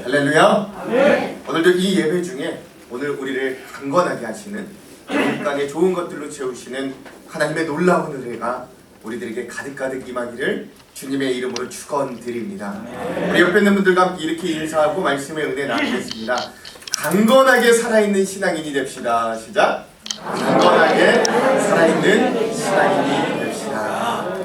할렐루야. 네. 오늘도 이 예배 중에 오늘 우리를 강건하게 하시는 땅에 좋은 것들로 채우시는 하나님의 놀라운 은혜가 우리들에게 가득가득 임하기를 주님의 이름으로 축원드립니다. 우리 옆에 있는 분들과 함께 이렇게 인사하고 말씀의 은혜 나누겠습니다. 강건하게 살아있는 신앙인이 됩시다. 시작. 강건하게 살아있는 신앙인이 됩시다.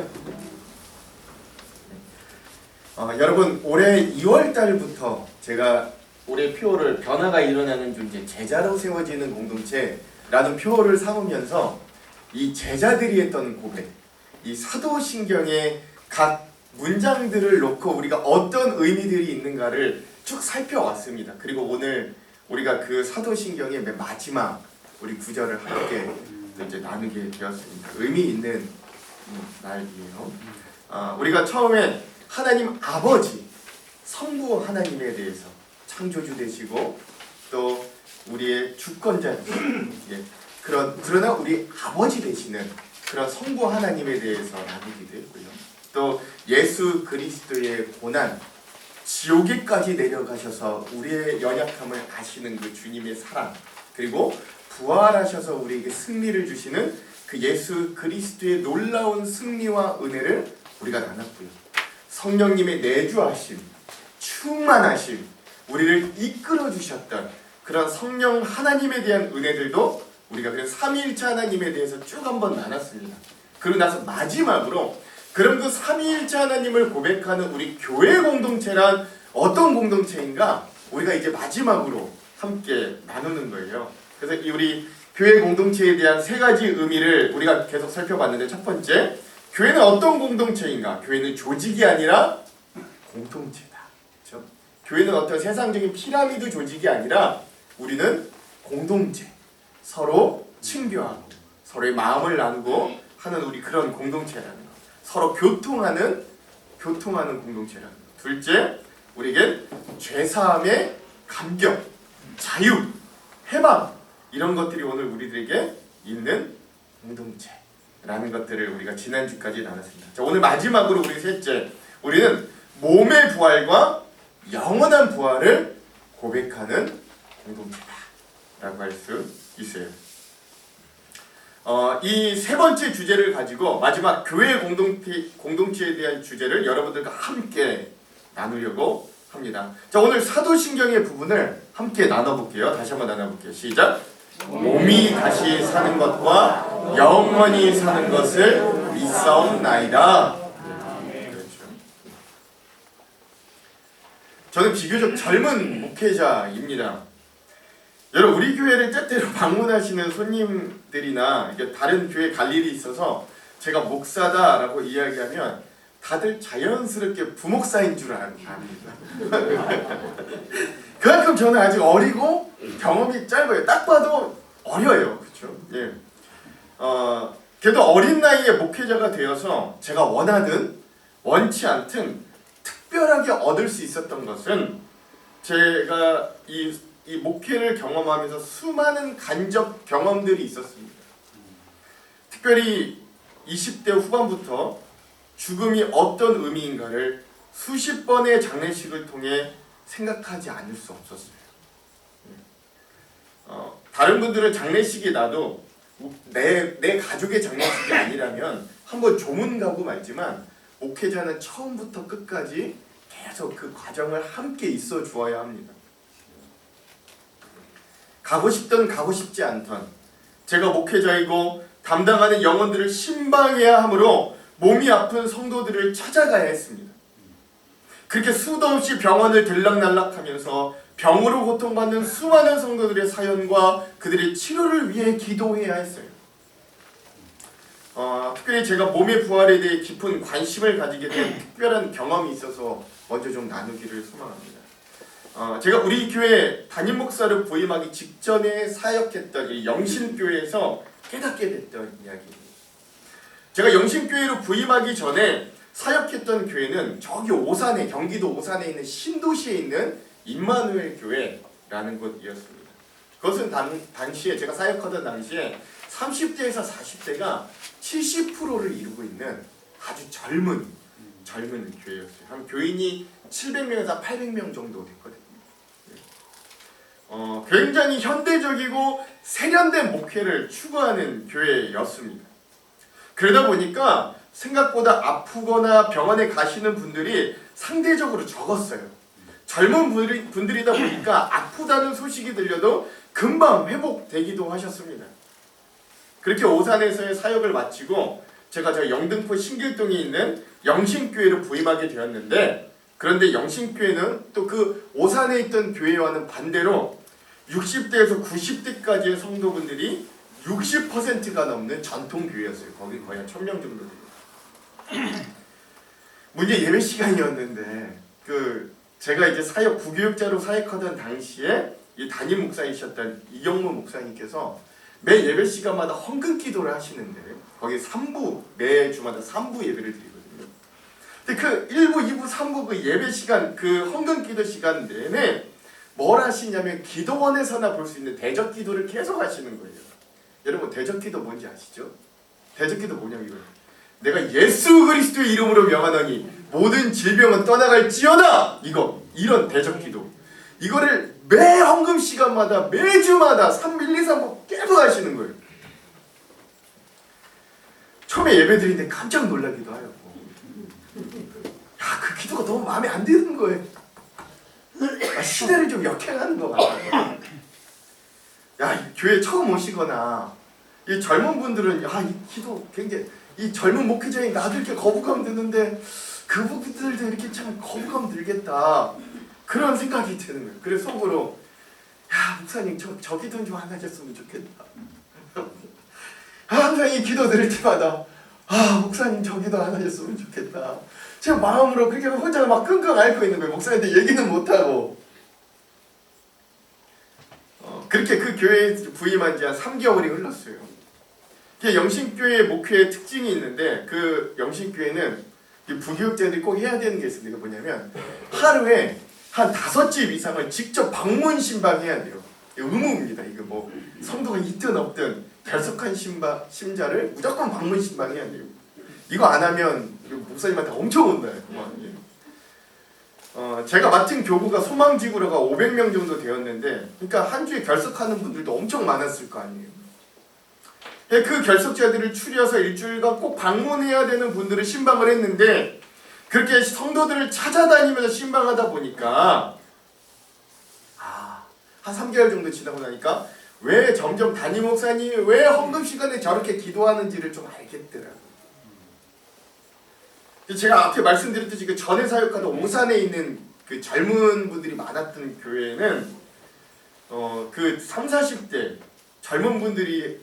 여러분, 올해 2월달부터 제가 올해 표어를 변화가 일어나는 존재, 제자로 세워지는 공동체라는 표어를 삼으면서 이 제자들이 했던 고백, 이 사도신경의 각 문장들을 놓고 우리가 어떤 의미들이 있는가를 쭉 살펴왔습니다. 그리고 오늘 우리가 그 사도신경의 맨 마지막 우리 구절을 함께 이제 나누게 되었습니다. 의미 있는 날이에요. 우리가 처음에 하나님 아버지, 성부 하나님에 대해서 창조주 되시고 또 우리의 주권자 되시는 그러나 우리 아버지 되시는 그런 성부 하나님에 대해서 나누기도 했고요. 또 예수 그리스도의 고난, 지옥에까지 내려가셔서 우리의 연약함을 아시는 그 주님의 사랑, 그리고 부활하셔서 우리에게 승리를 주시는 그 예수 그리스도의 놀라운 승리와 은혜를 우리가 나눴고요. 성령님의 내주하심, 충만하심, 우리를 이끌어 주셨던 그런 성령 하나님에 대한 은혜들도 우리가 그런 삼위일체 하나님에 대해서 쭉 한번 나눴습니다. 그러고 나서 마지막으로 그럼 그 삼위일체 하나님을 고백하는 우리 교회 공동체란 어떤 공동체인가? 우리가 이제 마지막으로 함께 나누는 거예요. 그래서 우리 교회 공동체에 대한 세 가지 의미를 우리가 계속 살펴봤는데, 첫 번째, 교회는 어떤 공동체인가? 교회는 조직이 아니라 공동체다. 그렇죠? 교회는 어떤 세상적인 피라미드 조직이 아니라 우리는 공동체, 서로 친교하고 서로의 마음을 나누고 하는 우리 그런 공동체라는 것. 서로 교통하는 공동체라는 것. 둘째, 우리에겐 죄사함의 감격, 자유, 해방, 이런 것들이 오늘 우리들에게 있는 공동체라는 것들을 우리가 지난주까지 나눴습니다. 자, 오늘 마지막으로 우리 셋째, 우리는 몸의 부활과 영원한 부활을 고백하는 공동체다라고 할 수 있어요. 이 세 번째 주제를 가지고 마지막 교회 공동체에 대한 주제를 여러분들과 함께 나누려고 합니다. 자, 오늘 사도신경의 부분을 함께 나눠볼게요. 다시 한번 나눠볼게요. 시작. 몸이 다시 사는 것과 영원히 사는 것을 믿사옵나이다. 그렇죠. 저는 비교적 젊은 목회자입니다. 여러분, 우리 교회를 때때로 방문하시는 손님들이나 다른 교회 갈 일이 있어서 제가 목사다라고 이야기하면 다들 자연스럽게 부목사인 줄 압니다. 그만큼 저는 아직 어리고 경험이 짧아요. 딱 봐도 어려요. 그렇죠? 예. 그래도 어린 나이에 목회자가 되어서 제가 원하든 원치 않든 특별하게 얻을 수 있었던 것은 제가 이 목회를 경험하면서 수많은 간접 경험들이 있었습니다. 특별히 20대 후반부터 죽음이 어떤 의미인가를 수십 번의 장례식을 통해 생각하지 않을 수 없었어요. 다른 분들은 장례식이 나도 내 가족의 장례식이 아니라면 한번 조문가고 말지만, 목회자는 처음부터 끝까지 계속 그 과정을 함께 있어 주어야 합니다. 가고 싶든 가고 싶지 않던 제가 목회자이고 담당하는 영혼들을 신방해야 하므로 몸이 아픈 성도들을 찾아가야 했습니다. 그렇게 수도 없이 병원을 들락날락하면서 병으로 고통받는 수많은 성도들의 사연과 그들의 치료를 위해 기도해야 했어요. 특별히 제가 몸의 부활에 대해 깊은 관심을 가지게 된 특별한 경험이 있어서 먼저 좀 나누기를 소망합니다. 제가 우리 교회 담임 목사를 부임하기 직전에 사역했던 이 영신교회에서 깨닫게 됐던 이야기입니다. 제가 영신교회로 부임하기 전에 사역했던 교회는 저기 오산에, 경기도 오산에 있는 신도시에 있는 임마누엘 교회라는 곳이었습니다. 그것은 당시에 제가 사역하던 당시에 30대에서 40대가 70%를 이루고 있는 아주 젊은 교회였어요. 한 교인이 700명에서 800명 정도 됐거든요. 굉장히 현대적이고 세련된 목회를 추구하는 교회였습니다. 그러다 보니까 생각보다 아프거나 병원에 가시는 분들이 상대적으로 적었어요. 젊은 분들이다 보니까 아프다는 소식이 들려도 금방 회복되기도 하셨습니다. 그렇게 오산에서의 사역을 마치고 제가 저 영등포 신길동에 있는 영신교회를 부임하게 되었는데, 그런데 영신교회는 또 그 오산에 있던 교회와는 반대로 60대에서 90대까지의 성도분들이 60%가 넘는 전통교회였어요. 거기 거의 한 1000명 정도 돼요. 문제 예배 시간이었는데 제가 이제 부교육자로 사역하던 당시에 이 담임 목사이셨던 이경무 목사님께서 매 예배 시간마다 헌금 기도를 하시는데, 거기 매 주마다 3부 예배를 드리거든요. 근데 그 1부, 2부, 3부 그 예배 시간, 그 헌금 기도 시간 내내 뭘 하시냐면 기도원에서나 볼 수 있는 대적 기도를 계속 하시는 거예요. 여러분 대적 기도 뭔지 아시죠? 대적 기도 뭐냐면 이거예요. 내가 예수 그리스도의 이름으로 명하노니 모든 질병은 떠나갈지어다. 이런 대적 기도. 이거를 매 헌금 시간마다 매주마다 3, 1, 2, 3부 계속 하시는 거예요. 처음에 예배 드리는데 깜짝 놀라기도 하고, 그 기도가 너무 마음에 안 드는 거예요. 시대를 좀 역행하는 것 같아요. 교회 처음 오시거나 이 젊은 분들은 이 기도 굉장히, 이 젊은 목회자인 나도 이렇게 거부감 드는데 그분들도 이렇게 참 거부감 들겠다, 그런 생각이 드는 거예요. 그래서 속으로 목사님 저 기도 좀 안 하셨으면 좋겠다. 항상 이 기도 드릴 때마다 목사님 저 기도 안 하셨으면 좋겠다. 제가 마음으로 그렇게 혼자 막 끙끙 앓고 있는 거예요. 목사님한테 얘기는 못하고. 그렇게 그 교회에 부임한 지 한 3개월이 흘렀어요. 영신교회 목회의 특징이 있는데, 그 영신교회는 부교육자들이 꼭 해야 되는 게 있습니다. 이게 뭐냐면 하루에 한 5집 이상을 직접 방문 신방해야 돼요. 의무입니다. 이거 뭐 성도가 있든 없든 결석한 심자를 무조건 방문 신방해야 돼요. 이거 안 하면 목사님한테 엄청 혼나요. 제가 맡은 교구가 소망지구로가 500명 정도 되었는데, 그러니까 한 주에 결석하는 분들도 엄청 많았을 거 아니에요. 그 결석자들을 추려서 일주일간 꼭 방문해야 되는 분들을 신방을 했는데, 그렇게 성도들을 찾아다니면서 신방하다 보니까 한 3개월 정도 지나고 나니까 왜 점점 담임 목사님이 왜 헌금 시간에 저렇게 기도하는지를 좀 알겠더라고요. 제가 앞에 말씀드렸듯이 그 전에 사역하던 오산에 있는 그 젊은 분들이 많았던 교회는 그 30, 40대 젊은 분들이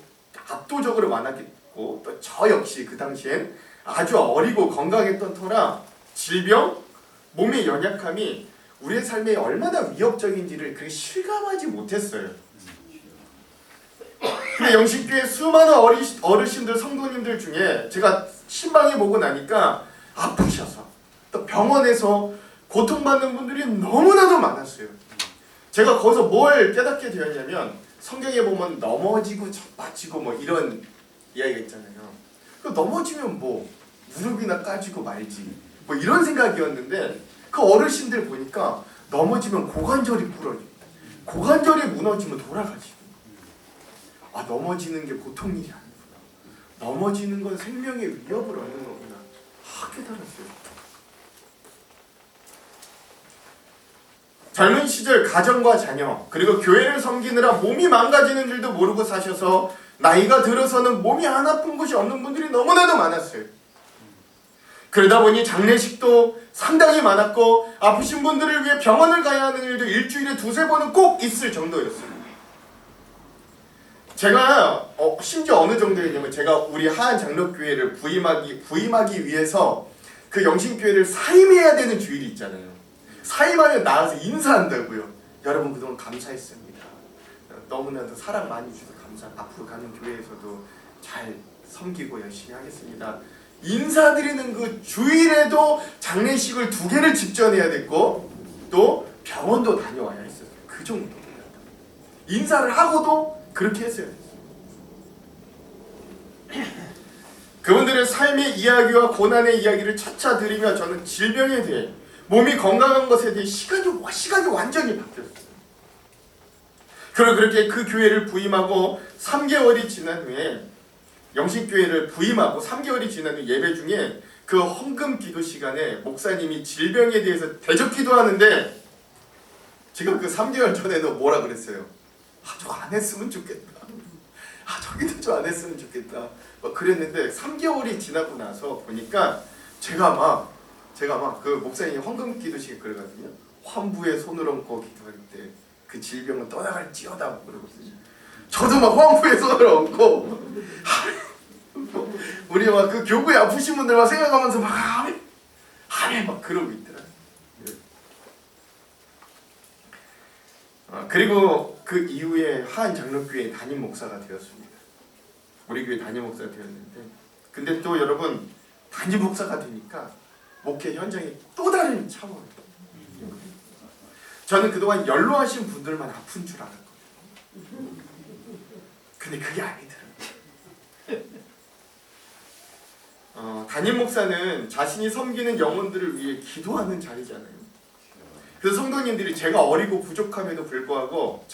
압도적으로 많았고, 또 저 역시 그 당시엔 아주 어리고 건강했던 터라 질병, 몸의 연약함이 우리의 삶에 얼마나 위협적인지를 그렇게 실감하지 못했어요. 근데 영신교회 수많은 어르신들, 성도님들 중에 제가 신방해보고 나니까 아프셔서 또 병원에서 고통받는 분들이 너무나도 많았어요. 제가 거기서 뭘 깨닫게 되었냐면, 성경에 보면 넘어지고 접받치고 뭐 이런 이야기가 있잖아요. 넘어지면 뭐 무릎이나 까지고 말지 뭐 이런 생각이었는데, 그 어르신들 보니까 넘어지면 고관절이 부러지고 고관절이 무너지면 돌아가시고, 넘어지는 게 보통 일이 아니구나. 넘어지는 건 생명의 위협을 얻는 거구나. 깨달았어요. 젊은 시절 가정과 자녀, 그리고 교회를 섬기느라 몸이 망가지는 줄도 모르고 사셔서 나이가 들어서는 몸이 안 아픈 곳이 없는 분들이 너무나도 많았어요. 그러다 보니 장례식도 상당히 많았고, 아프신 분들을 위해 병원을 가야 하는 일도 일주일에 2-3번은 꼭 있을 정도였어요. 제가 심지어 어느 정도였냐면, 제가 우리 하안 장로교회를 부임하기 위해서 그 영신교회를 사임해야 되는 주일이 있잖아요. 사임하면 나와서 인사한다고요. 여러분 그동안 감사했습니다. 너무나도 사랑 많이 주셔서 감사합니다. 앞으로 가는 교회에서도 잘 섬기고 열심히 하겠습니다. 인사드리는 그 주일에도 장례식을 2개를 집전해야 됐고, 또 병원도 다녀와야 했어요. 그 정도. 인사를 하고도 그렇게 했어요. 그분들의 삶의 이야기와 고난의 이야기를 차차 들으며 저는 질병에 대해, 몸이 건강한 것에 대해 시각이 완전히 바뀌었어요. 그리고 그렇게 그 교회를 부임하고 3개월이 지난 후에 영신교회를 부임하고 3개월이 지난 후 예배 중에 그 헌금 기도 시간에 목사님이 질병에 대해서 대적 기도하는데 지금 그 3개월 전에는 뭐라 그랬어요? 저거 안 했으면 좋겠다. 저기도 좀 안 했으면 좋겠다. 막 그랬는데 3개월이 지나고 나서 보니까 제가 막 그 목사님이 헌금 기도 시간에 그러거든요. 환부에 손을 얹고 기도할 때 그 질병은 떠나갈지어다 그러거든요. 저도 막 환부에 손을 얹고 우리 막 그 교구에 아프신 분들만 생각하면서 막 하면 막 그러고 있더라. 그리고 그 이후에 하안 장로교회 담임 목사가 되었습니다. 우리 교회 담임 목사가 되었는데, 근데 또 여러분 담임 목사가 되니까 목회 현장이 또 다른 차원이에요. 저는 그동안 연로하신 분들만 아픈 줄 알았거든요. 근데 그게 아니더라고요. 담임 목사는 자신이 섬기는 영혼들을 위해 기도하는 자리잖아요. 그래서 성도님들이 제가 어리고 부족함에도 불구하고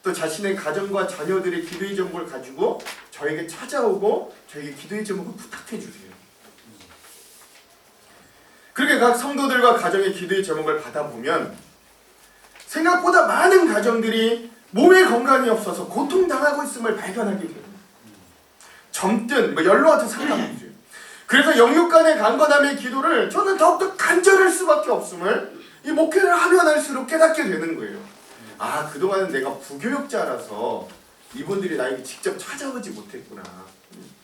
또 자신의 가정과 자녀들의 기도의 제목을 가지고 저에게 찾아오고 저에게 기도의 제목을 부탁해 주세요. 그렇게 각 성도들과 가정의 기도의 제목을 받아보면 생각보다 많은 가정들이 몸에 건강이 없어서 고통당하고 있음을 발견하게 됩니다. 젊든 연로와도 상관없어요. 그래서 영육 간의 강건함의 기도를 저는 더욱더 간절할 수밖에 없음을 이 목회를 하면 할수록 깨닫게 되는 거예요. 그동안은 내가 부교육자라서 이분들이 나에게 직접 찾아오지 못했구나.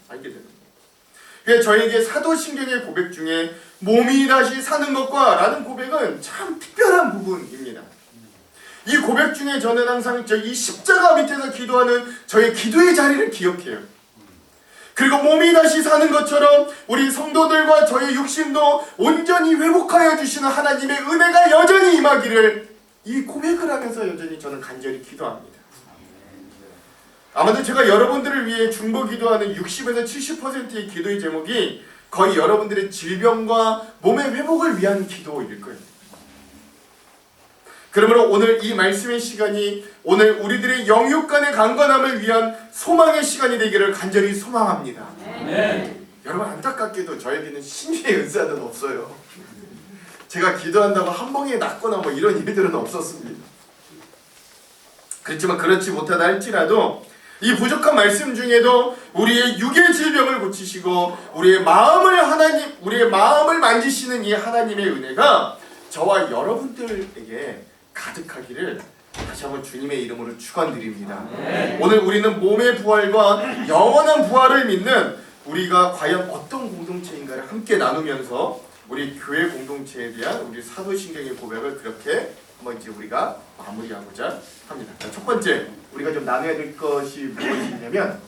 알게 되는 거예요. 그래서 저에게 사도신경의 고백 중에 몸이 다시 사는 것과 라는 고백은 참 특별한 부분입니다. 이 고백 중에 저는 항상 이 십자가 밑에서 기도하는 저의 기도의 자리를 기억해요. 그리고 몸이 다시 사는 것처럼 우리 성도들과 저의 육신도 온전히 회복하여 주시는 하나님의 은혜가 여전히 임하기를 이 고백을 하면서 여전히 저는 간절히 기도합니다. 아마도 제가 여러분들을 위해 중보 기도하는 60에서 70%의 기도의 제목이 거의 여러분들의 질병과 몸의 회복을 위한 기도일 거예요. 그러므로 오늘 이 말씀의 시간이 오늘 우리들의 영육 간의 강건함을 위한 소망의 시간이 되기를 간절히 소망합니다. 네. 여러분 안타깝게도 저에게는 신유의 은사는 없어요. 제가 기도한다고 한 방에 낫거나 이런 일들은 없었습니다. 그렇지만 그렇지 못하다 할지라도 이 부족한 말씀 중에도 우리의 육의 질병을 고치시고 우리의 마음을 만지시는 이 하나님의 은혜가 저와 여러분들에게 가득하기를 다시 한번 주님의 이름으로 축원드립니다. 오늘 우리는 몸의 부활과 영원한 부활을 믿는 우리가 과연 어떤 공동체인가를 함께 나누면서 우리 교회 공동체에 대한 우리 사도신경의 고백을 그렇게 한번 이제 우리가 마무리하고자 합니다. 자, 첫 번째 우리가 좀 나눠야 될 것이 무엇이냐면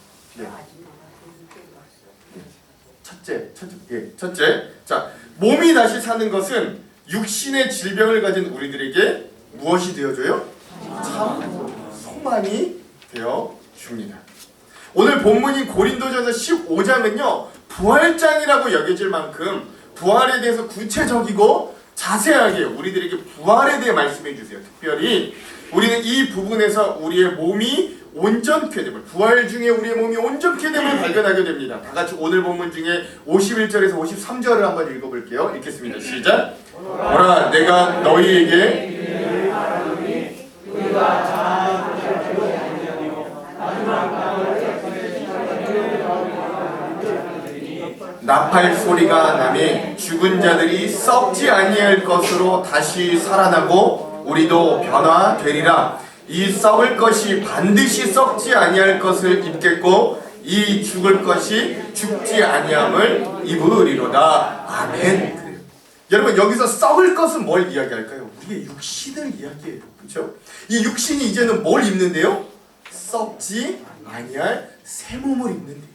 첫째, 자, 몸이 다시 사는 것은 육신의 질병을 가진 우리들에게 무엇이 되어줘요? 참 소망이 되어줍니다. 오늘 본문인 고린도전서 15장은요 부활장이라고 여겨질 만큼 부활에 대해서 구체적이고 자세하게 우리들에게 부활에 대해 말씀해 주세요. 특별히 우리는 이 부분에서 우리의 몸이 온전케 됨을, 부활 중에 우리의 몸이 온전케 됨을 발견하게 됩니다. 다 같이 오늘 본문 중에 51절에서 53절을 한번 읽어볼게요. 읽겠습니다. 시작. 오라 내가 너희에게 나팔 소리가 나매 죽은 자들이 썩지 아니할 것으로 다시 살아나고 우리도 변화되리라. 이 썩을 것이 반드시 썩지 아니할 것을 입겠고 이 죽을 것이 죽지 아니함을 입으리로다. 아멘. 그래요. 여러분 여기서 썩을 것은 뭘 이야기할까요? 우리의 육신을 이야기해요. 그렇죠? 이 육신이 이제는 뭘 입는데요? 썩지 아니할 새 몸을 입는데요.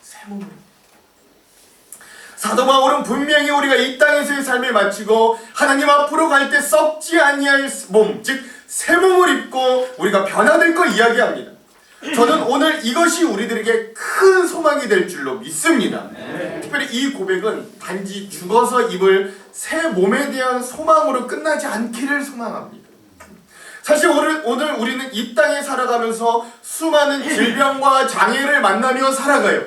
새 몸을. 사도 바울은 분명히 우리가 이 땅에서의 삶을 마치고 하나님 앞으로 갈 때 썩지 아니할 몸, 즉 새 몸을 입고 우리가 변화될 걸 이야기합니다. 저는 오늘 이것이 우리들에게 큰 소망이 될 줄로 믿습니다. 특별히 이 고백은 단지 죽어서 입을 새 몸에 대한 소망으로 끝나지 않기를 소망합니다. 사실 오늘 우리는 이 땅에 살아가면서 수많은 질병과 장애를 만나며 살아가요.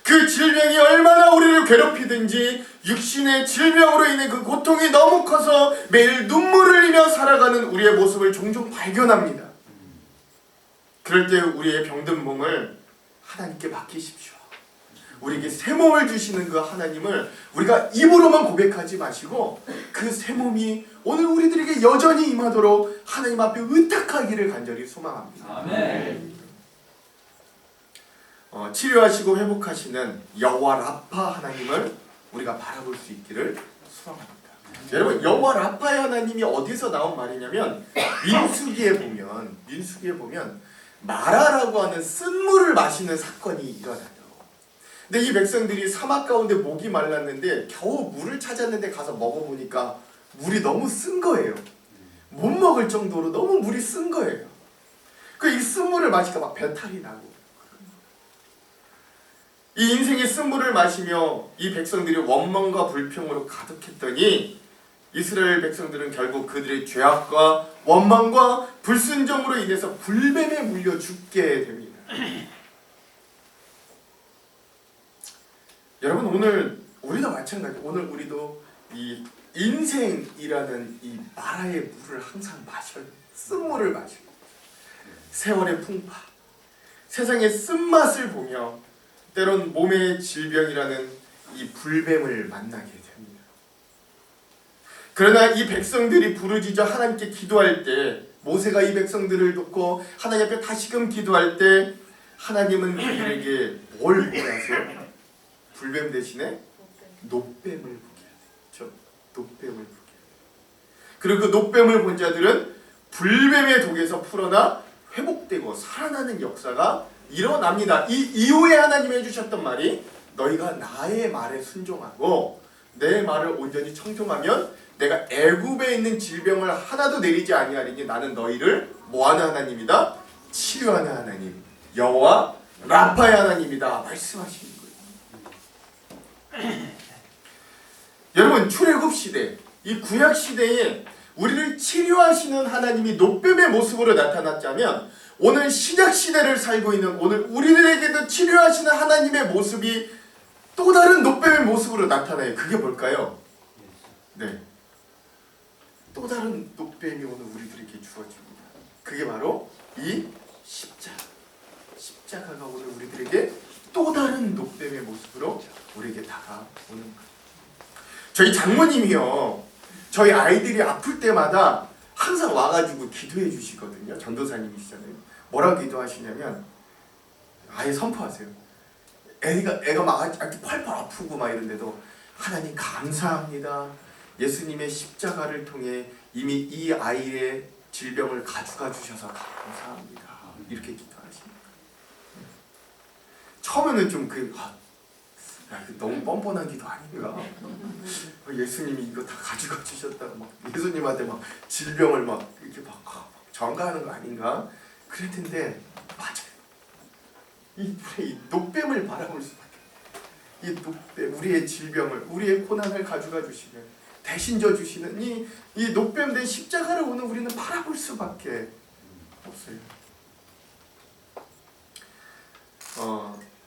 그 질병이 얼마나 우리를 괴롭히든지 육신의 질병으로 인해 그 고통이 너무 커서 매일 눈물을 흘리며 살아가는 우리의 모습을 종종 발견합니다. 그럴 때 우리의 병든 몸을 하나님께 맡기십시오. 우리에게 새 몸을 주시는 그 하나님을 우리가 입으로만 고백하지 마시고 그 새 몸이 오늘 우리들에게 여전히 임하도록 하나님 앞에 의탁하기를 간절히 소망합니다. 아멘. 치료하시고 회복하시는 여호와 라파 하나님을 우리가 바라볼 수 있기를 소망합니다. 여러분, 여호와 라파의 하나님이 어디서 나온 말이냐면 민수기에 보면 마라라고 하는 쓴물을 마시는 사건이 일어나요. 근데 이 백성들이 사막 가운데 목이 말랐는데 겨우 물을 찾았는데 가서 먹어보니까 물이 너무 쓴 거예요. 못 먹을 정도로 너무 물이 쓴 거예요. 그 이 쓴물을 마시니까 막 배탈이 나고, 이 인생의 쓴물을 마시며 이 백성들이 원망과 불평으로 가득했더니 이스라엘 백성들은 결국 그들의 죄악과 원망과 불순종으로 인해서 불뱀에 물려 죽게 됩니다. 여러분, 오늘 우리도 마찬가지. 오늘 우리도 이 인생이라는 이 마라의 물을 항상 마셔요. 쓴물을 마셔요. 세월의 풍파, 세상의 쓴맛을 보며 때론 몸의 질병이라는 이 불뱀을 만나게 됩니다. 그러나 이 백성들이 부르짖어 하나님께 기도할 때, 모세가 이 백성들을 돕고 하나님 앞에 다시금 기도할 때 하나님은 그들에게 뭘 보내세요? 불뱀 대신에 놋뱀을 보게 하죠. 놋뱀을 보게 하죠. 그리고 그 놋뱀을 본 자들은 불뱀의 독에서 풀어나 회복되고 살아나는 역사가 일어납니다. 이 이후에 하나님이 해주셨던 말이 너희가 나의 말에 순종하고 내 말을 온전히 청종하면 내가 애굽에 있는 질병을 하나도 내리지 아니하리니 나는 너희를 뭐하는 하나님이다? 치료하는 하나님, 여호와 라파의 하나님이다 말씀하시는 거예요. 여러분, 출애굽 시대, 이 구약 시대에 우리를 치료하시는 하나님이 놋뱀의 모습으로 나타났자면 오늘 신약 시대를 살고 있는 오늘 우리들에게도 치료하시는 하나님의 모습이 또 다른 놋뱀의 모습으로 나타나요. 그게 뭘까요? 네, 또 다른 놋뱀이 오늘 우리들에게 주어집니다. 그게 바로 이 십자가가 오늘 우리들에게 또 다른 놋뱀의 모습으로 우리에게 다가오는 거예요. 저희 장모님이요, 저희 아이들이 아플 때마다 항상 와가지고 기도해 주시거든요. 전도사님이시잖아요. 뭐라고 기도하시냐면 아예 선포하세요. 애가 막 아직 펄펄 아프고 막 이런데도 하나님 감사합니다. 예수님의 십자가를 통해 이미 이 아이의 질병을 가져가 주셔서 감사합니다. 이렇게 기도하십니다. 처음에는 좀 너무 뻔뻔한 기도 아닌가? 예수님이 이거 다 가져가 주셨다고 막 예수님한테 막 질병을 막 이렇게 막 전가하는 거 아닌가? 그랬는데 맞아요. 이 놋뱀을 바라볼 수밖에. 이 놋뱀, 우리의 질병을, 우리의 고난을 가져가 주시면 대신 져 주시는 이 놋뱀 된 십자가를 오늘 우리는 바라볼 수밖에 없어요.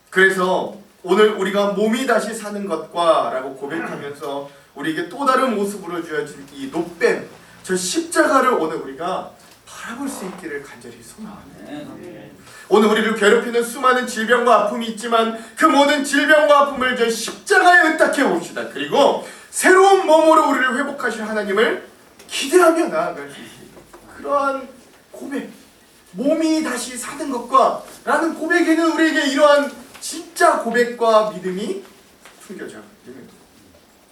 그래서 오늘 우리가 몸이 다시 사는 것과 라고 고백하면서 우리에게 또 다른 모습으로 주어진 이 놋뱀, 저 십자가를 오늘 우리가 바라볼 수 있기를 간절히 소망합니다. 오늘 우리를 괴롭히는 수많은 질병과 아픔이 있지만 그 모든 질병과 아픔을 저 십자가에 의탁해 봅시다. 그리고 새로운 몸으로 우리를 회복하실 하나님을 기대하며 나아갈 수 있습니다. 그러한 고백, 몸이 다시 사는 것과 라는 고백에는 우리에게 이러한 진짜 고백과 믿음이 숨겨져 있는 거예요.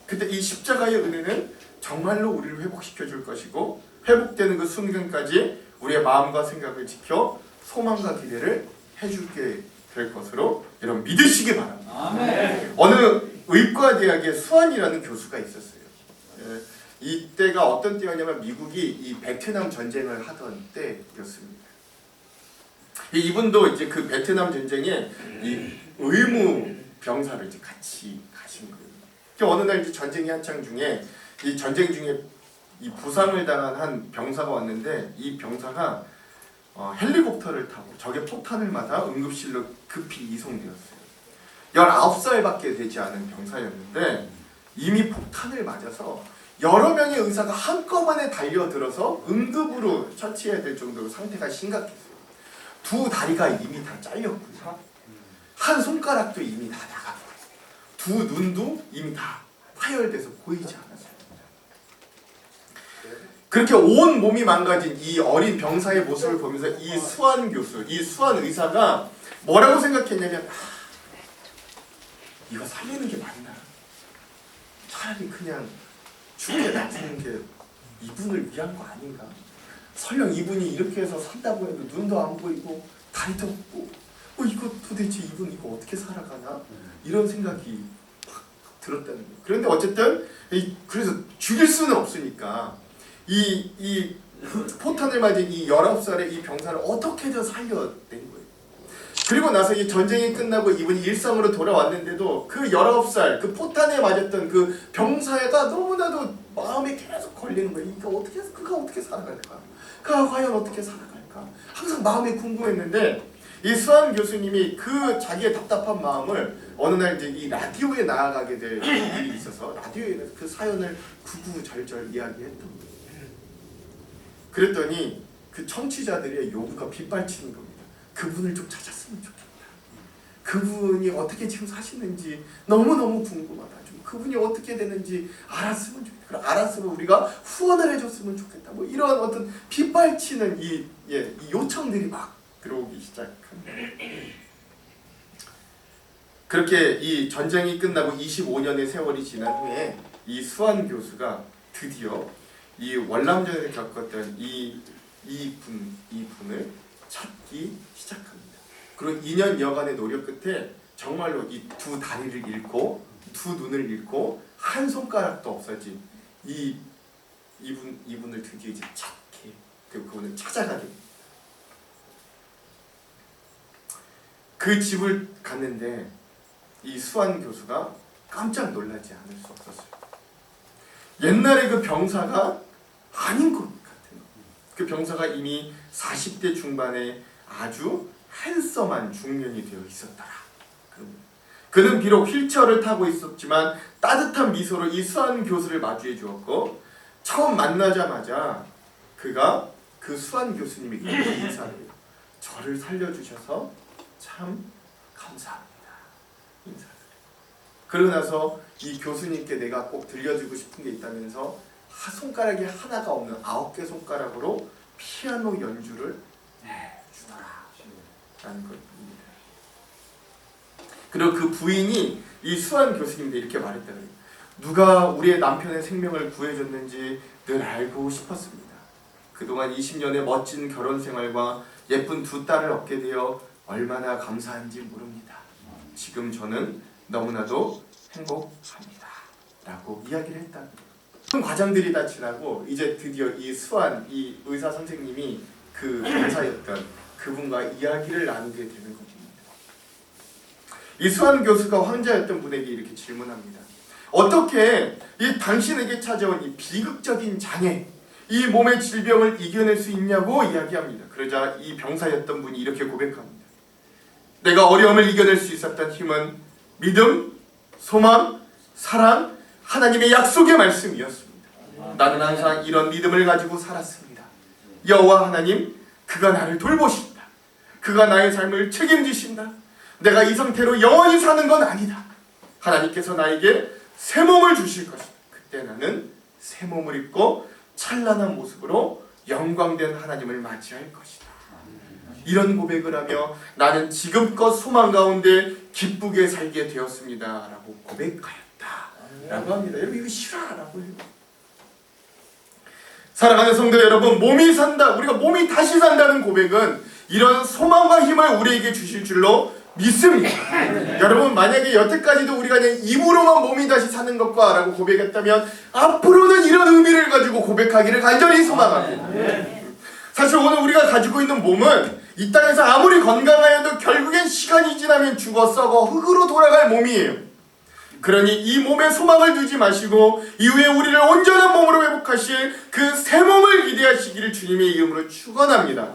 그때 이 십자가의 은혜는 정말로 우리를 회복시켜 줄 것이고 회복되는 그 순간까지 우리의 마음과 생각을 지켜 소망과 기대를 해주게 될 것으로 여러분 믿으시기 바랍니다. 아멘. 어느 의과대학에 수완이라는 교수가 있었어요. 이때가 어떤 때였냐면 미국이 이 베트남 전쟁을 하던 때였습니다. 이분도 이제 그 베트남 전쟁에 이 의무 병사를 이제 같이 가신 거예요. 어느 날 이제 전쟁이 한창 중에 이 전쟁 중에 이 부상을 당한 한 병사가 왔는데 이 병사가 헬리콥터를 타고 적의 포탄을 맞아 응급실로 급히 이송되었어요. 19살밖에 되지 않은 병사였는데 이미 폭탄을 맞아서 여러 명의 의사가 한꺼번에 달려들어서 응급으로 처치해야 될 정도로 상태가 심각했어요. 두 다리가 이미 다 잘렸고요. 한 손가락도 이미 다 나가고 두 눈도 이미 다 파열돼서 보이지 않았어요. 그렇게 온 몸이 망가진 이 어린 병사의 모습을 보면서 이 수환 교수, 이 수환 의사가 뭐라고 생각했냐면 이거 살리는 게 맞나? 차라리 그냥 죽게 놔두는 게 이분을 위한 거 아닌가? 설령 이분이 이렇게 해서 산다고 해도 눈도 안 보이고 다리도 없고 이거 도대체 이분 이거 어떻게 살아가나? 이런 생각이 팍 들었다는 거예요. 그런데 어쨌든 그래서 죽일 수는 없으니까 이 포탄을 맞은 이 19살의 이 병사를 어떻게든 살려낸 거예요. 그리고 나서 이 전쟁이 끝나고 이분이 일상으로 돌아왔는데도 그 19살 그 포탄에 맞았던 그 병사가 너무나도 마음에 계속 걸리는 거예요. 그가 어떻게 살아갈까? 그가 과연 어떻게 살아갈까? 항상 마음이 궁금했는데 이 수환 교수님이 그 자기의 답답한 마음을 어느 날 이제 이 라디오에 나아가게 될 일이 있어서 라디오에 그 사연을 구구절절 이야기했던 거예요. 그랬더니 그 청취자들의 요구가 빗발치는 겁니다. 그분을 좀 찾았으면 좋겠다. 그분이 어떻게 지금 사시는지 너무너무 궁금하다. 좀 그분이 어떻게 되는지 알았으면 좋겠다. 그럼 알았으면 우리가 후원을 해줬으면 좋겠다. 뭐 이런 어떤 빗발치는 이 요청들이 막 들어오기 시작합니다. 그렇게 이 전쟁이 끝나고 25년의 세월이 지난 후에 이 수환 교수가 드디어 이 월남전에서 겪었던 이분을 찾기 시작합니다. 그리고 2년 여간의 노력 끝에 정말로 이 두 다리를 잃고 두 눈을 잃고 한 손가락도 없어진 이분을 드디어 이제 찾게 그리고 그분을 찾아가게 됩니다. 그 집을 갔는데 이 수환 교수가 깜짝 놀라지 않을 수 없었어요. 옛날에 그 병사가 아닌 것 같아요. 그 병사가 이미 40대 중반에 아주 핸섬한 중년이 되어 있었더라. 그는 비록 휠체어를 타고 있었지만 따뜻한 미소로 이 수환 교수를 마주해 주었고 처음 만나자마자 그가 그 수환 교수님에게 인사를 해요. 저를 살려주셔서 참 감사합니다. 인사를. 그러고 나서 이 교수님께 내가 꼭 들려주고 싶은 게 있다면서 손가락이 하나가 없는 9개 손가락으로 피아노 연주를 해주더라 라는 것입니다. 그리고 그 부인이 이 수환 교수님한테 이렇게 말했다 그래요. 누가 우리의 남편의 생명을 구해줬는지 늘 알고 싶었습니다. 그동안 20년의 멋진 결혼 생활과 예쁜 두 딸을 얻게 되어 얼마나 감사한지 모릅니다. 지금 저는 너무나도 행복합니다 라고 이야기를 했다. 과정들이 다 지나고 이제 드디어 이 수환 이 의사 선생님이 그 병사였던 그분과 이야기를 나누게 되는 겁니다. 이 수환 교수가 환자였던 분에게 이렇게 질문합니다. 어떻게 이 당신에게 찾아온 이 비극적인 장애, 이 몸의 질병을 이겨낼 수 있냐고 이야기합니다. 그러자 이 병사였던 분이 이렇게 고백합니다. 내가 어려움을 이겨낼 수 있었던 힘은 믿음, 소망, 사랑, 하나님의 약속의 말씀이었습니다. 나는 항상 이런 믿음을 가지고 살았습니다. 여호와 하나님, 그가 나를 돌보신다. 그가 나의 삶을 책임지신다. 내가 이 상태로 영원히 사는 건 아니다. 하나님께서 나에게 새 몸을 주실 것이다. 그때 나는 새 몸을 입고 찬란한 모습으로 영광된 하나님을 맞이할 것이다. 이런 고백을 하며 나는 지금껏 소망 가운데 기쁘게 살게 되었습니다 라고 고백하였다 라고 합니다. 여러분 이거 실화라고 해요. 사랑하는 성도 여러분, 몸이 산다, 우리가 몸이 다시 산다는 고백은 이런 소망과 힘을 우리에게 주실 줄로 믿습니다. 여러분 만약에 여태까지도 우리가 그냥 입으로만 몸이 다시 사는 것과 라고 고백했다면 앞으로는 이런 의미를 가지고 고백하기를 간절히 소망합니다. 사실 오늘 우리가 가지고 있는 몸은 이 땅에서 아무리 건강하여도 결국엔 시간이 지나면 죽어 썩어 흙으로 돌아갈 몸이에요. 그러니 이 몸에 소망을 두지 마시고 이후에 우리를 온전한 몸으로 회복하실 그 새 몸을 기대하시기를 주님의 이름으로 축원합니다.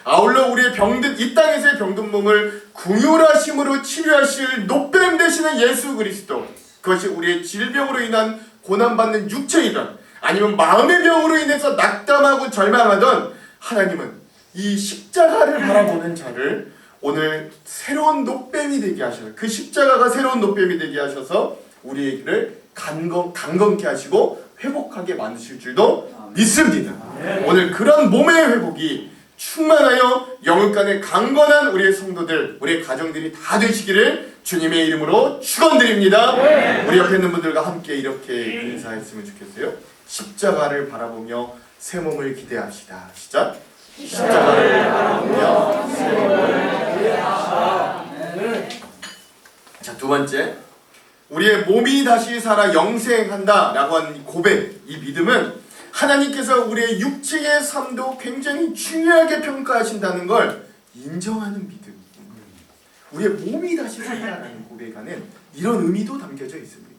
아울러 우리의 병든 이 땅에서의 병든 몸을 긍휼하심으로 치료하실 노뱀 되시는 예수 그리스도, 그것이 우리의 질병으로 인한 고난받는 육체이든 아니면 마음의 병으로 인해서 낙담하고 절망하던, 하나님은 이 십자가를 바라보는 자를 오늘 새로운 노뱀이 되게 하셔서, 그 십자가가 새로운 노뱀이 되게 하셔서 우리를 강건케 하시고 회복하게 만드실 줄도 믿습니다. 오늘 그런 몸의 회복이 충만하여 영육간에 강건한 우리의 성도들, 우리의 가정들이 다 되시기를 주님의 이름으로 축원드립니다. 우리 옆에 있는 분들과 함께 이렇게 인사했으면 좋겠어요. 십자가를 바라보며 새 몸을 기대합시다. 시작. 십자가를 바라보며 새 몸을 기대합시다. 자, 두 번째, 우리의 몸이 다시 살아 영생한다 라고 하는 이 고백, 이 믿음은 하나님께서 우리의 육체의 삶도 굉장히 중요하게 평가하신다는 걸 인정하는 믿음. 우리의 몸이 다시 산다라는 고백 안에 이런 의미도 담겨져 있습니다.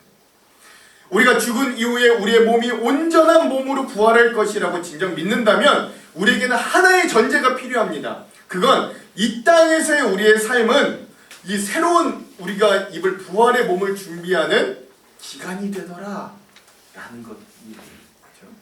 우리가 죽은 이후에 우리의 몸이 온전한 몸으로 부활할 것이라고 진정 믿는다면 우리에게는 하나의 전제가 필요합니다. 그건 이 땅에서의 우리의 삶은 이 새로운 우리가 입을 부활의 몸을 준비하는 기간이 되더라 라는 것입니다. 그렇죠?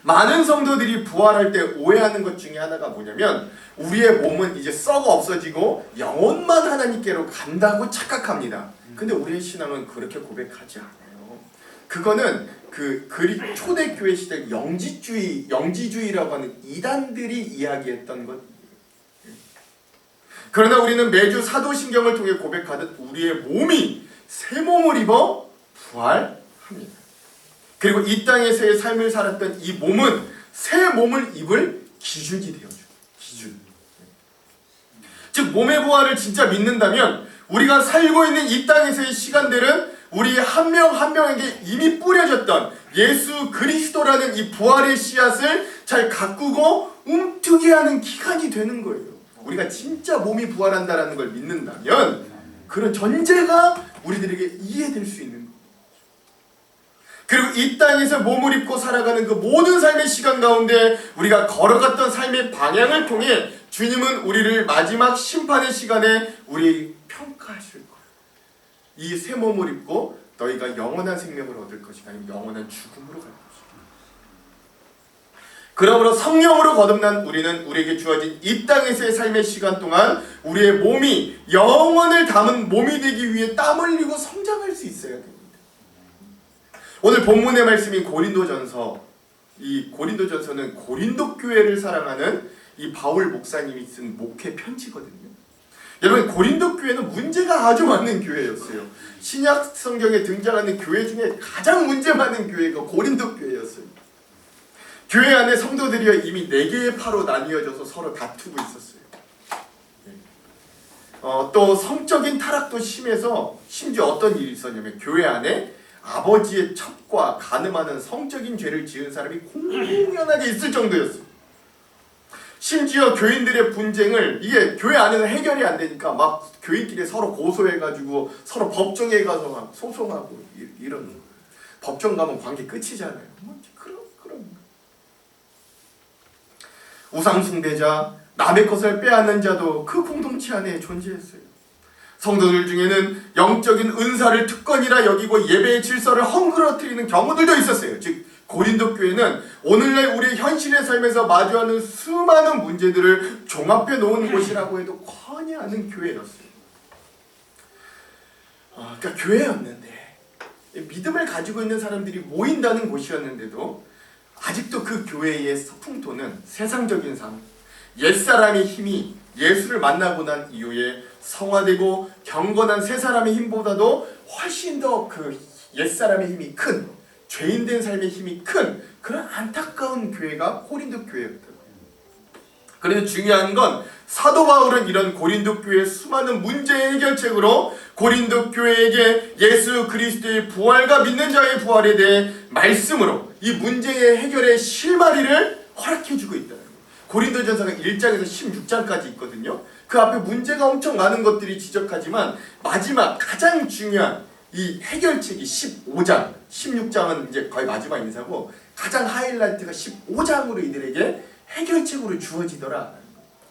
많은 성도들이 부활할 때 오해하는 것 중에 하나가 뭐냐면 우리의 몸은 이제 썩어 없어지고 영혼만 하나님께로 간다고 착각합니다. 근데 우리의 신앙은 그렇게 고백하지 않아요. 그거는 그 그리 초대교회 시대 영지주의라고 하는 이단들이 이야기했던 것. 그러나 우리는 매주 사도신경을 통해 고백하듯 우리의 몸이 새 몸을 입어 부활합니다. 그리고 이 땅에서의 삶을 살았던 이 몸은 새 몸을 입을 기준이 되어줘요. 기준. 즉 몸의 부활을 진짜 믿는다면 우리가 살고 있는 이 땅에서의 시간들은 우리 한 명 한 명에게 이미 뿌려졌던 예수 그리스도라는 이 부활의 씨앗을 잘 가꾸고 움트게 하는 기간이 되는 거예요. 우리가 진짜 몸이 부활한다라는 걸 믿는다면 그런 전제가 우리들에게 이해될 수 있는 거예요. 그리고 이 땅에서 몸을 입고 살아가는 그 모든 삶의 시간 가운데 우리가 걸어갔던 삶의 방향을 통해 주님은 우리를 마지막 심판의 시간에 우리 평가하실 거예요. 이 새 몸을 입고 너희가 영원한 생명을 얻을 것이가 아니면 영원한 죽음으로 갈 것이다. 그러므로 성령으로 거듭난 우리는 우리에게 주어진 이 땅에서의 삶의 시간 동안 우리의 몸이 영원을 담은 몸이 되기 위해 땀 흘리고 성장할 수 있어야 됩니다. 오늘 본문의 말씀인 고린도전서, 이 고린도전서는 고린도 교회를 사랑하는 이 바울 목사님이 쓴 목회 편지거든요. 여러분, 고린도 교회는 문제가 아주 많은 교회였어요. 신약 성경에 등장하는 교회 중에 가장 문제 많은 교회가 고린도 교회였어요. 교회 안에 성도들이 이미 4개의 파로 나뉘어져서 서로 다투고 있었어요. 또 성적인 타락도 심해서 심지어 어떤 일이 있었냐면 교회 안에 아버지의 첩과 간음하는 성적인 죄를 지은 사람이 공공연하게 있을 정도였어요. 심지어 교인들의 분쟁을 이게 교회 안에서 해결이 안 되니까 막 교인끼리 서로 고소해가지고 서로 법정에 가서 막 소송하고 이런. 법정 가면 관계 끝이잖아요. 그런. 우상숭배자, 남의 것을 빼앗는 자도 그 공동체 안에 존재했어요. 성도들 중에는 영적인 은사를 특권이라 여기고 예배의 질서를 헝그러뜨리는 경우들도 있었어요. 즉 고린도 교회는 오늘날 우리의 현실의 삶에서 마주하는 수많은 문제들을 종합해 놓은 곳이라고 해도 과언이 아닌 교회였어요. 그러니까 교회였는데 믿음을 가지고 있는 사람들이 모인다는 곳이었는데도 아직도 그 교회의 풍토는 세상적인 삶, 옛사람의 힘이 예수를 만나고 난 이후에 성화되고 경건한 새 사람의 힘보다도 훨씬 더 그 옛사람의 힘이 큰, 죄인된 삶의 힘이 큰 그런 안타까운 교회가 고린도 교회였다. 그래서 중요한 건 사도 바울은 이런 고린도 교회의 수많은 문제 해결책으로 고린도 교회에게 예수 그리스도의 부활과 믿는 자의 부활에 대해 말씀으로 이 문제의 해결의 실마리를 허락해주고 있다. 고린도전서가 1장에서 16장까지 있거든요. 그 앞에 문제가 엄청 많은 것들이 지적하지만 마지막 가장 중요한 이 해결책이 15장, 16장은 이제 거의 마지막 인사고 가장 하이라이트가 15장으로 이들에게 해결책으로 주어지더라.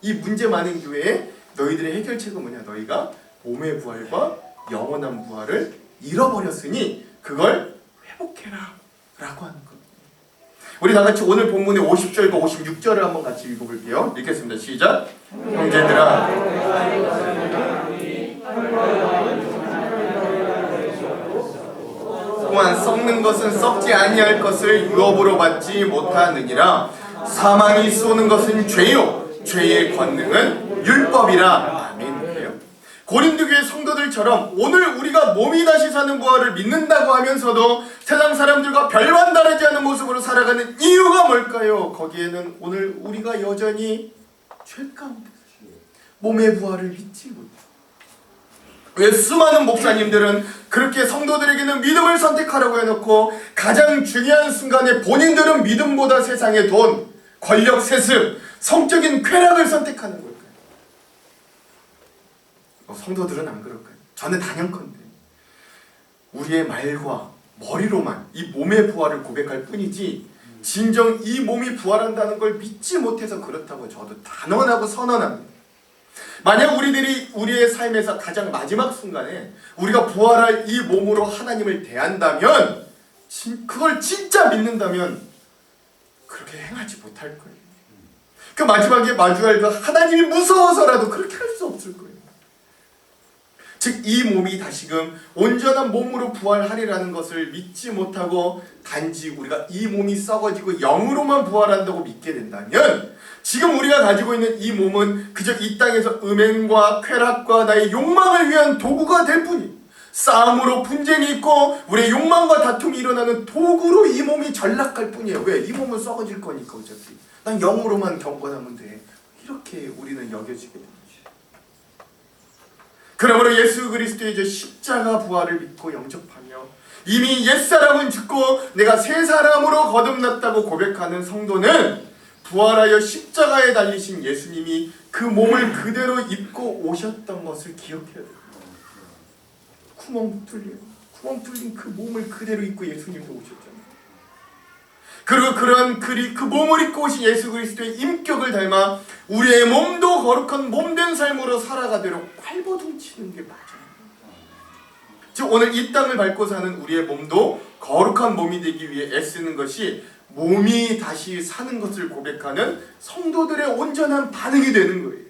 이 문제 많은 교회에 너희들의 해결책은 뭐냐? 너희가 몸의 부활과 영원한 부활을 잃어버렸으니 그걸 회복해라 라고 하는 것. 우리 다같이 오늘 본문의 50절과 56절을 한번 같이 읽어볼게요. 읽겠습니다. 시작. 형제들아, 또한 썩는 것은 썩지 아니할 것을 유업으로 받지 못하느니라. 사망이 쏘는 것은 죄요, 죄의 권능은 율법이라. 아멘. 고린도 교회 성도들처럼 오늘 우리가 몸이 다시 사는 부활을 믿는다고 하면서도 세상 사람들과 별반 다르지 않은 모습으로 살아가는 이유가 뭘까요? 거기에는 오늘 우리가 여전히 죄 가운데 몸의 부활을 믿지 못해요. 왜 수많은 목사님들은 그렇게 성도들에게는 믿음을 선택하라고 해놓고 가장 중요한 순간에 본인들은 믿음보다 세상의 돈, 권력, 세습, 성적인 쾌락을 선택하는 걸까요? 성도들은 안 그럴까요? 저는 단연컨대 우리의 말과 머리로만 이 몸의 부활을 고백할 뿐이지 진정 이 몸이 부활한다는 걸 믿지 못해서 그렇다고 저도 단언하고 선언합니다. 만약 우리들이 우리의 삶에서 가장 마지막 순간에 우리가 부활할 이 몸으로 하나님을 대한다면, 그걸 진짜 믿는다면 그렇게 행하지 못할 거예요. 그 마지막에 마주할 그 하나님이 무서워서라도 그렇게 할 수 없을 거예요. 즉 이 몸이 다시금 온전한 몸으로 부활하리라는 것을 믿지 못하고 단지 우리가 이 몸이 썩어지고 영으로만 부활한다고 믿게 된다면 지금 우리가 가지고 있는 이 몸은 그저 이 땅에서 음행과 쾌락과 나의 욕망을 위한 도구가 될 뿐이에요. 싸움으로 분쟁이 있고 우리의 욕망과 다툼이 일어나는 도구로 이 몸이 전락할 뿐이에요. 왜? 이 몸은 썩어질 거니까 어차피. 난 영으로만 경건하면 돼. 이렇게 우리는 여겨지게 됩니다. 그러므로 예수 그리스도의 십자가 부활을 믿고 영접하며 이미 옛사람은 죽고 내가 새 사람으로 거듭났다고 고백하는 성도는 부활하여 십자가에 달리신 예수님이 그 몸을 그대로 입고 오셨던 것을 기억해야 돼요. 구멍 뚫린 그 몸을 그대로 입고 예수님도 오셨잖아요. 그리고 그러한 그 몸을 입고 오신 예수 그리스도의 인격을 닮아 우리의 몸도 거룩한 몸된 삶으로 살아가도록 발버둥치는 게 맞아요. 즉 오늘 이 땅을 밟고 사는 우리의 몸도 거룩한 몸이 되기 위해 애쓰는 것이 몸이 다시 사는 것을 고백하는 성도들의 온전한 반응이 되는 거예요.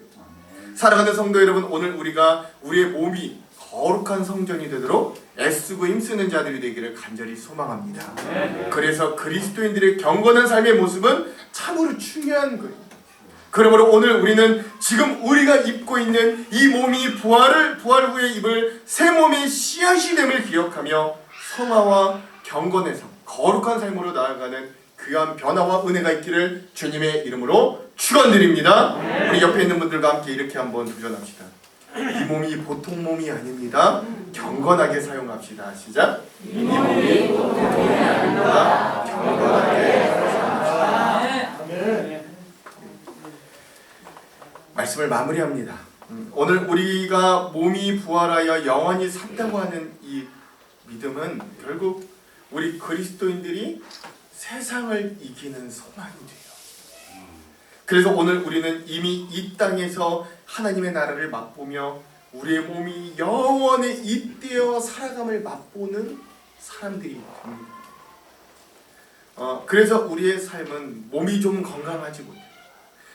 사랑하는 성도 여러분, 오늘 우리가 우리의 몸이 거룩한 성전이 되도록 애쓰고 힘쓰는 자들이 되기를 간절히 소망합니다. 그래서 그리스도인들의 경건한 삶의 모습은 참으로 중요한 거예요. 그러므로 오늘 우리는 지금 우리가 입고 있는 이 몸이 부활 후에 입을 새 몸의 씨앗이 됨을 기억하며 성화와 경건의 삶, 거룩한 삶으로 나아가는 귀한 변화와 은혜가 있기를 주님의 이름으로 축원드립니다. 우리 옆에 있는 분들과 함께 이렇게 한번 도전합시다. 이 몸이 보통 몸이 아닙니다. 경건하게 사용합시다. 시작. 이 몸이 보통 몸이 아닙니다. 경건하게 사용합시다. 말씀을 마무리합니다. 오늘 우리가 몸이 부활하여 영원히 산다고 하는 이 믿음은 결국 우리 그리스도인들이 세상을 이기는 소망이 돼요. 그래서 오늘 우리는 이미 이 땅에서 하나님의 나라를 맛보며 우리의 몸이 영원히 잇대어 살아감을 맛보는 사람들이 됩니다. 그래서 우리의 삶은 몸이 좀 건강하지 못해요.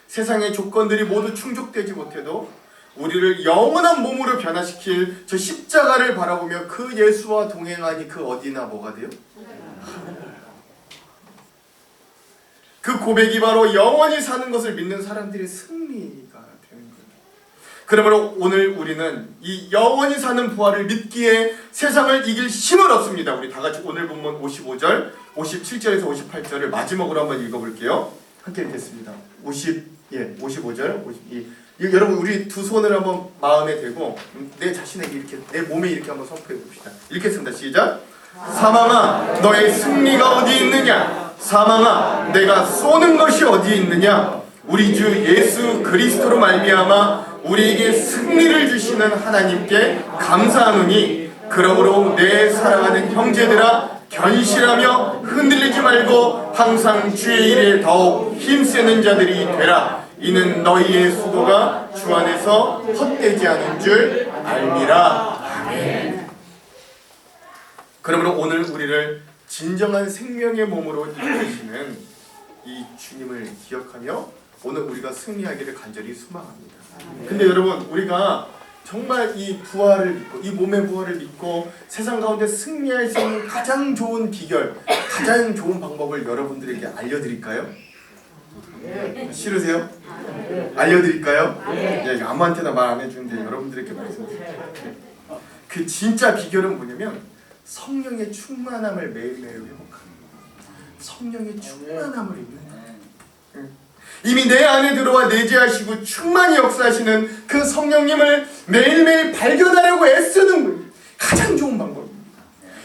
세상의 조건들이 모두 충족되지 못해도 우리를 영원한 몸으로 변화시킬 저 십자가를 바라보며 그 예수와 동행하니 그 어디나 뭐가 돼요? 그 고백이 바로 영원히 사는 것을 믿는 사람들의 승리가 되는 거예요. 그러므로 오늘 우리는 이 영원히 사는 부활을 믿기에 세상을 이길 힘을 얻습니다. 우리 다 같이 오늘 본문 55절, 57절에서 58절을 마지막으로 한번 읽어볼게요. 함께 읽겠습니다. 55절, 52. 여러분 우리 두 손을 한번 마음에 대고 내 자신에게 이렇게 내 몸에 이렇게 한번 선포해 봅시다. 읽겠습니다. 시작. 사망아, 너의 승리가 어디 있느냐? 사망아, 내가 쏘는 것이 어디 있느냐? 우리 주 예수 그리스도로 말미암아 우리에게 승리를 주시는 하나님께 감사하노니 그러므로 내 사랑하는 형제들아 견실하며 흔들리지 말고 항상 주의 일에 더욱 힘쓰는 자들이 되라. 이는 너희의 수고가 주 안에서 헛되지 않은 줄 알미라. 아멘. 그러므로 오늘 우리를 진정한 생명의 몸으로 이끄시는 이 주님을 기억하며 오늘 우리가 승리하기를 간절히 소망합니다. 근데 여러분, 우리가 정말 이 부활을 믿고 이 몸의 부활을 믿고 세상 가운데 승리할 수 있는 가장 좋은 비결, 가장 좋은 방법을 여러분들에게 알려드릴까요? 싫으세요? 알려드릴까요? 네, 아무한테나 말 안 해주는데 여러분들에게 말씀드릴게요. 그 진짜 비결은 뭐냐면 성령의 충만함을 매일매일 회복하는 거예요. 성령의 충만함을 입는 거예요. 이미 내 안에 들어와 내재하시고 충만히 역사하시는 그 성령님을 매일매일 발견하려고 애쓰는 거예요. 가장 좋은 방법입니다.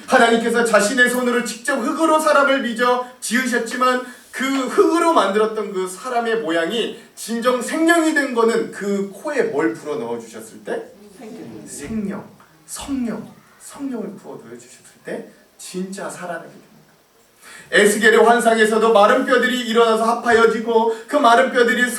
하나님께서 자신의 손으로 직접 흙으로 사람을 빚어 지으셨지만 그 흙으로 만들었던 그 사람의 모양이 진정 생명이 된 거는 그 코에 뭘 불어 넣어 주셨을 때? 생명, 성령을 부어 넣어 주셨을 때 진짜 살아나게 됩니다. 에스겔의 환상에서도 마른 뼈들이 일어나서 합하여지고 그 마른 뼈들의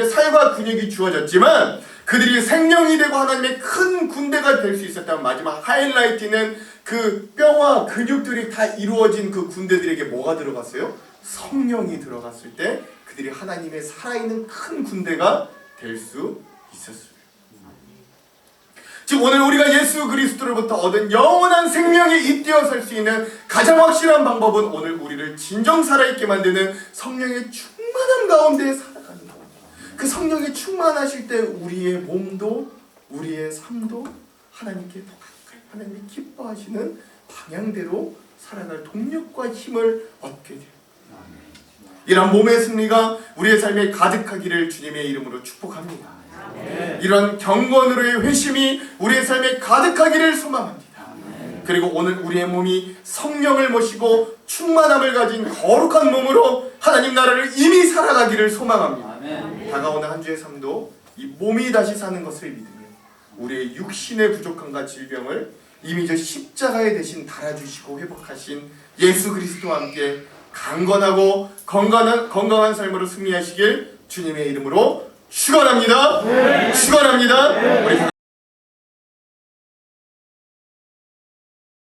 살과 근육이 주어졌지만 그들이 생명이 되고 하나님의 큰 군대가 될 수 있었다면 마지막 하이라이트는 그 뼈와 근육들이 다 이루어진 그 군대들에게 뭐가 들어갔어요? 성령이 들어갔을 때 그들이 하나님의 살아있는 큰 군대가 될 수 있었어요. 즉 오늘 우리가 예수 그리스도로부터 얻은 영원한 생명에 잇대어 설 수 있는 가장 확실한 방법은 오늘 우리를 진정 살아있게 만드는 성령의 충만함 가운데 살아가는 것. 그 성령이 충만하실 때 우리의 몸도 우리의 삶도 하나님께 더 가까이, 하나님이 기뻐하시는 방향대로 살아갈 동력과 힘을 얻게 돼요. 이런 몸의 승리가 우리의 삶에 가득하기를 주님의 이름으로 축복합니다. 이런 경건으로의 회심이 우리의 삶에 가득하기를 소망합니다. 그리고 오늘 우리의 몸이 성령을 모시고 충만함을 가진 거룩한 몸으로 하나님 나라를 이미 살아가기를 소망합니다. 다가오는 한 주의 삶도 이 몸이 다시 사는 것을 믿으며 우리의 육신의 부족함과 질병을 이미 저 십자가에 대신 달아주시고 회복하신 예수 그리스도와 함께 강건하고 건강한 삶으로 승리하시길 주님의 이름으로 축원합니다. 축원합니다. 우리